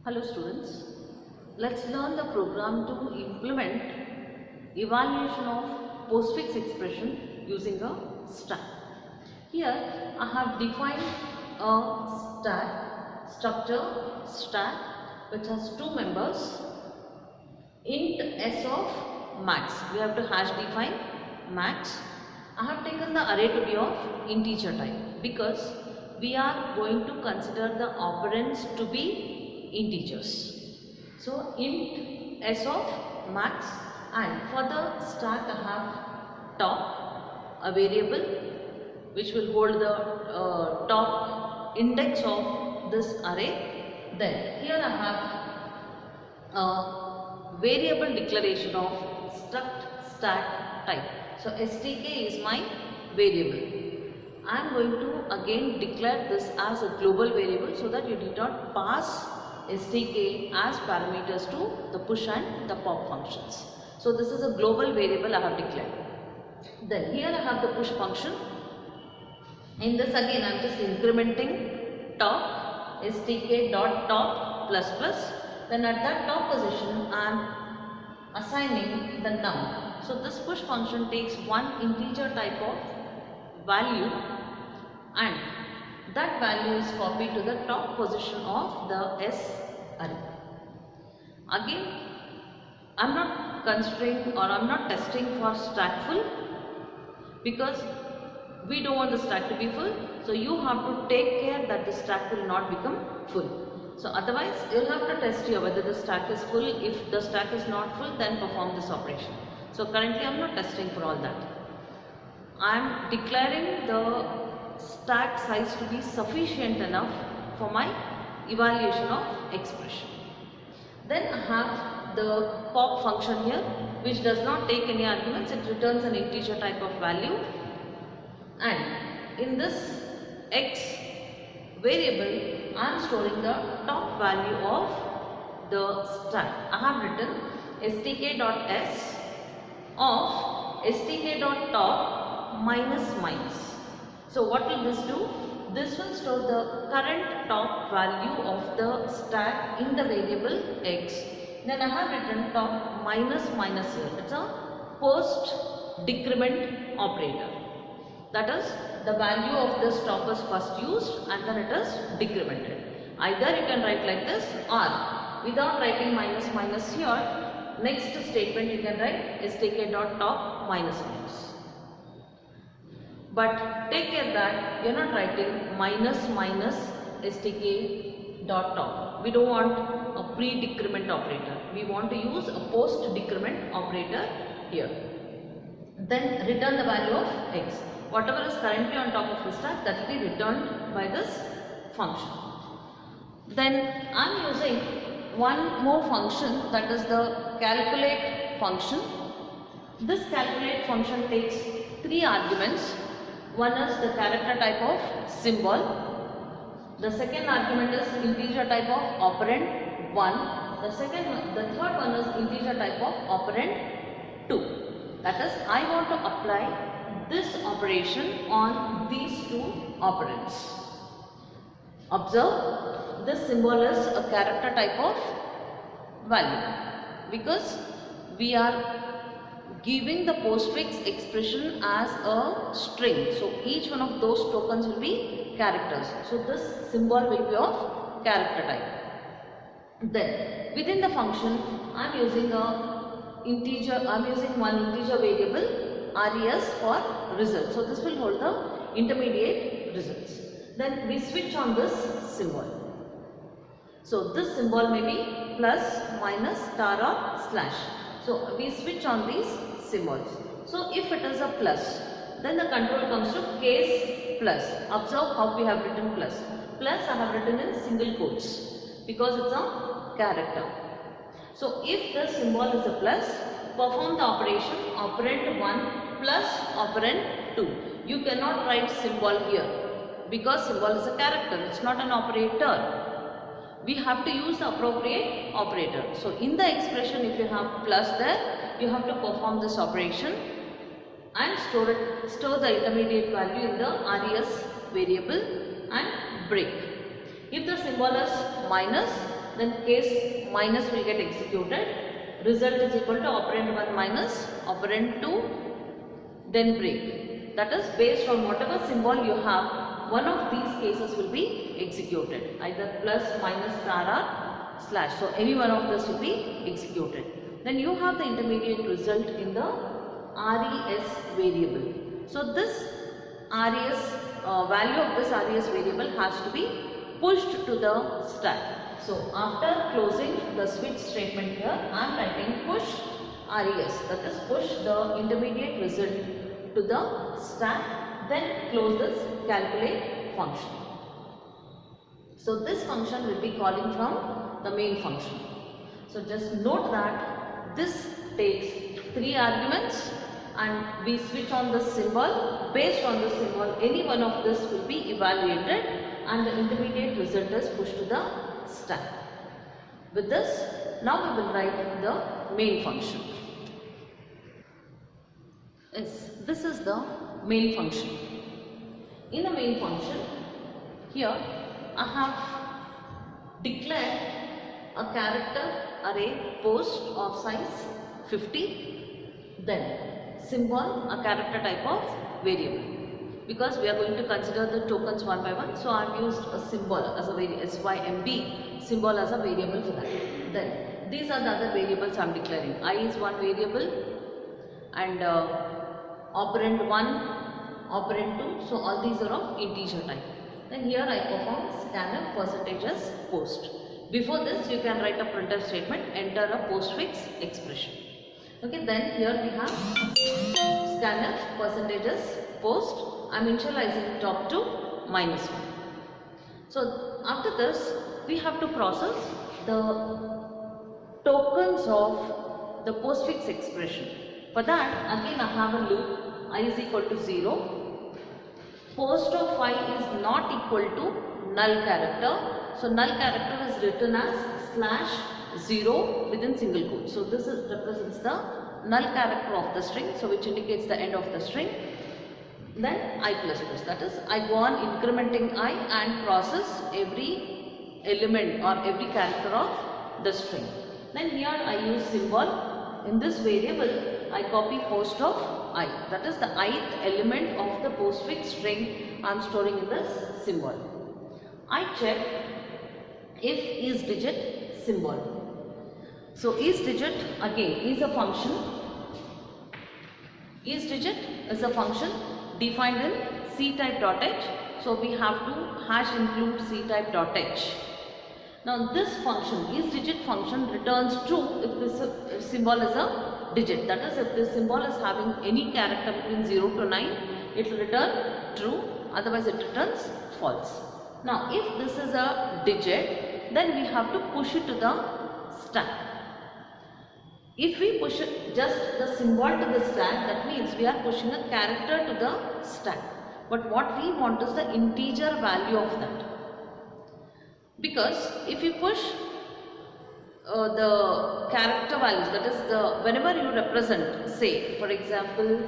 Hello students, let's learn the program to implement evaluation of postfix expression using a stack. Here I have defined a structure stack which has two members, int s of max. We have to hash define max. I have taken the array to be of integer type because we are going to consider the operands to be integers. So int s of max, and for the stack I have top, a variable which will hold the top index of this array. Then here I have a variable declaration of struct stack type. So stk is my variable. I am going to again declare this as a global variable so that you did not pass stk as parameters to the push and the pop functions. So this is a global variable I have declared. Then here I have the push function. In this again I am just incrementing top stk dot top plus plus. Then at that top position I am assigning the num. So this push function takes one integer type of value and that value is copied to the top position of the S array. Again, I am not considering or I am not testing for stack full because we don't want the stack to be full. So you have to take care that the stack will not become full. So otherwise you will have to test here whether the stack is full. If the stack is not full, then perform this operation. So currently I am not testing for all that. I am declaring the stack size to be sufficient enough for my evaluation of expression. Then I have the pop function here which does not take any arguments, it returns an integer type of value, and in this x variable I am storing the top value of the stack. I have written stk.s of stk.top minus minus. So what will this do? This will store the current top value of the stack in the variable x. Then I have written top minus minus here. It's a post decrement operator. That is, the value of this top is first used and then it is decremented. Either you can write like this, or without writing minus minus here, next statement you can write stk.top minus minus. But take care that you are not writing minus minus stk.top. We don't want a pre-decrement operator. We want to use a post-decrement operator here. Then return the value of x. Whatever is currently on top of the stack, that will be returned by this function. Then I am using one more function, that is the calculate function. This calculate function takes three arguments. One is the character type of symbol. The second argument is integer type of operand 1. The third one is integer type of operand 2. That is, I want to apply this operation on these two operands. Observe, this symbol is a character type of value because we are giving the postfix expression as a string. So each one of those tokens will be characters. So this symbol will be of character type. Then within the function I am using one integer variable res for result. So this will hold the intermediate results. Then we switch on this symbol. So this symbol may be plus, minus, star or slash. So we switch on these symbols. So if it is a plus, then the control comes to case plus. Observe how we have written plus. Plus I have written in single quotes because it's a character. So if the symbol is a plus, perform the operation operand 1 plus operand 2. You cannot write symbol here because symbol is a character, it's not an operator. We have to use the appropriate operator. So in the expression if you have plus there, you have to perform this operation and store the intermediate value in the res variable and break. If the symbol is minus, then case minus will get executed. Result is equal to operand 1 minus operand 2, then break. That is based on whatever symbol you have, one of these cases will be executed, either plus, minus, star or slash. So any one of this will be executed. Then you have the intermediate result in the RES variable. So this RES value of this RES variable has to be pushed to the stack. So after closing the switch statement here, I am writing push RES, that is push the intermediate result to the stack, then close this calculate function. So this function will be calling from the main function. So just note that this takes 3 arguments and we switch on the symbol. Based on the symbol, any one of this will be evaluated and the intermediate result is pushed to the stack. With this, now we will write the main function. This is the main function. In the main function, here I have declared a character array post of size 50, then symbol, a character type of variable. Because we are going to consider the tokens one by one, so I have used a symbol as a SYMB symbol as a variable for that. Then these are the other variables I am declaring. I is one variable and operand 1, operand 2, so all these are of integer type. Then here I perform scanf percentages post. Before this you can write a printf statement, enter a postfix expression. Okay, then here we have scanf percentages post. I am initializing top to -1. So after this we have to process the tokens of the postfix expression. For that again I have a loop, I is equal to 0. Post of I is not equal to null character. So null character is written as /0 within single quote. So this represents the null character of the string, so which indicates the end of the string. Then I++, that is I go on incrementing I and process every element or every character of the string. Then here I use symbol. In this variable I copy post of I, that is the ith element of the postfix string I am storing in this symbol. I check if is digit symbol. So is digit again is a function. Is digit is a function defined in ctype.h. So we have to hash include ctype.h. Now this function, is digit function, returns true if this symbol is a digit. That is, if this symbol is having any character between 0 to 9, it will return true, otherwise it returns false. Now if this is a digit, then we have to push it to the stack. If we push just the symbol to the stack, that means we are pushing a character to the stack. But what we want is the integer value of that. Because if you push the character values, that is the whenever you represent, say for example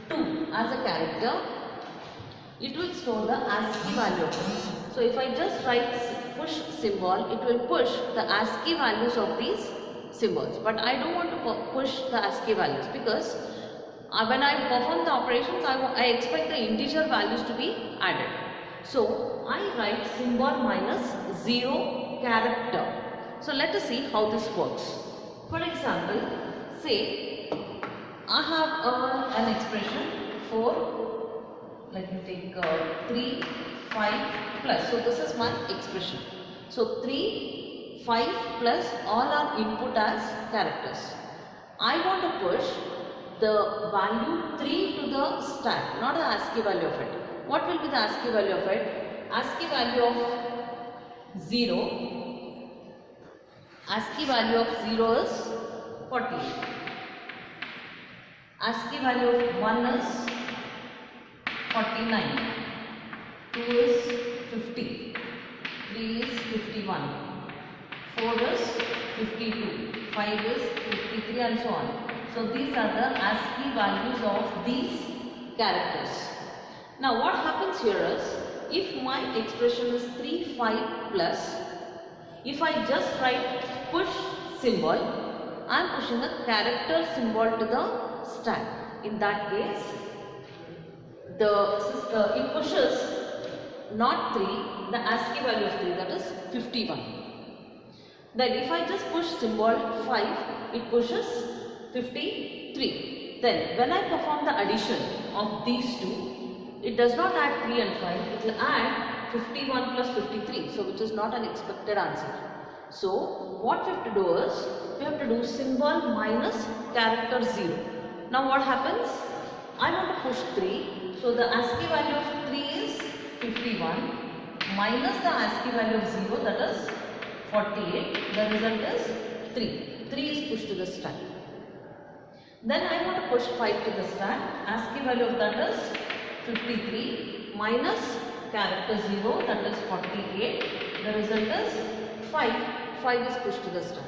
2 as a character, it will store the ASCII value of it. So if I just write push symbol, it will push the ASCII values of these symbols. But I don't want to push the ASCII values because when I perform the operations, I expect the integer values to be added. So I write symbol -0 character. So let us see how this works. For example, say I have an expression for, let me take 3, 5 plus. So this is my expression. So 3, 5 plus all are input as characters. I want to push the value 3 to the stack, not the ASCII value of it. What will be the ASCII value of it? ASCII value of 0. ASCII value of 0 is 40. ASCII value of 1 is 49. 2 is 50. 3 is 51. 4 is 52. 5 is 53 and so on. So these are the ASCII values of these characters. Now what happens here is, if my expression is 3, 5 plus, If I just write push symbol, I am pushing a character symbol to the stack. In that case, it pushes not 3, the ASCII value of 3, that is 51. Then if I just push symbol 5, it pushes 53. Then when I perform the addition of these two, it does not add 3 and 5, it will add 51 plus 53, so which is not an expected answer. So what we have to do is, we have to do symbol minus character 0. Now what happens? I want to push 3, so the ASCII value of 3 is 51 minus the ASCII value of 0, that is 48, the result is 3. 3 is pushed to the stack. Then I want to push 5 to the stack, ASCII value of that is 53 minus character 0, that is 48, the result is 5. 5 is pushed to the stack.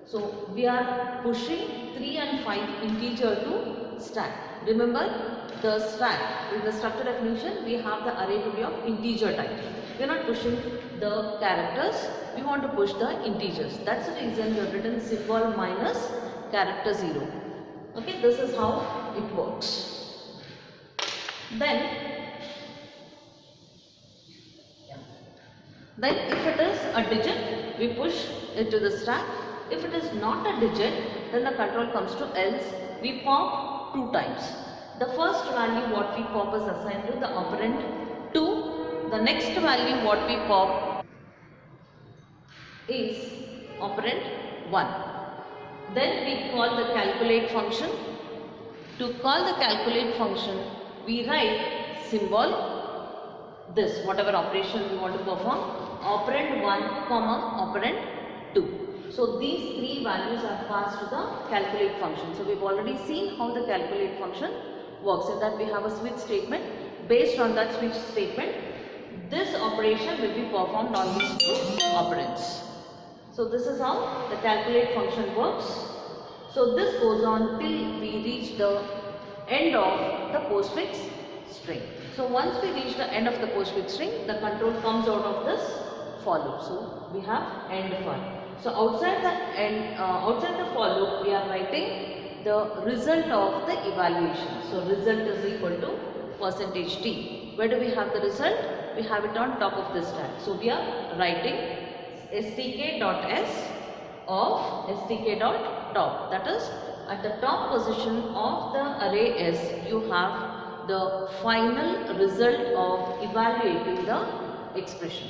So we are pushing 3 and 5 integer to stack. Remember, the stack, in the structure definition, we have the array to be of integer type. We are not pushing the characters, we want to push the integers. That's the reason we have written symbol minus character 0. Okay, this is how it works. Then if it is a digit, we push it to the stack. If it is not a digit, then the control comes to else. We pop 2 times. The first value what we pop is assigned to the operand 2. The next value what we pop is operand 1. Then we call the calculate function. To call the calculate function, we write symbol, this whatever operation we want to perform, operand 1 comma operand 2. So these 3 values are passed to the calculate function. So we've already seen how the calculate function works. In that we have a switch statement. Based on that switch statement, this operation will be performed on these 2 operands. So this is how the calculate function works. So this goes on till we reach the end of the postfix string. So once we reach the end of the postfix string, the control comes out of this for loop. So we have end for. So outside the for loop, we are writing the result of the evaluation. So result is equal to %t. Where do we have the result? We have it on top of this stack. So we are writing stk.s of stk.top. That is, at the top position of the array S, you have the final result of evaluating the expression.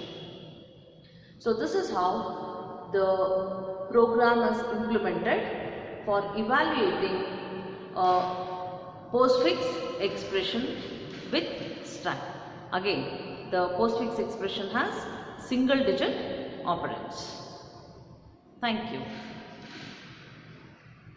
So this is how the program is implemented for evaluating a postfix expression with stack. Again, the postfix expression has single digit operands. Thank you.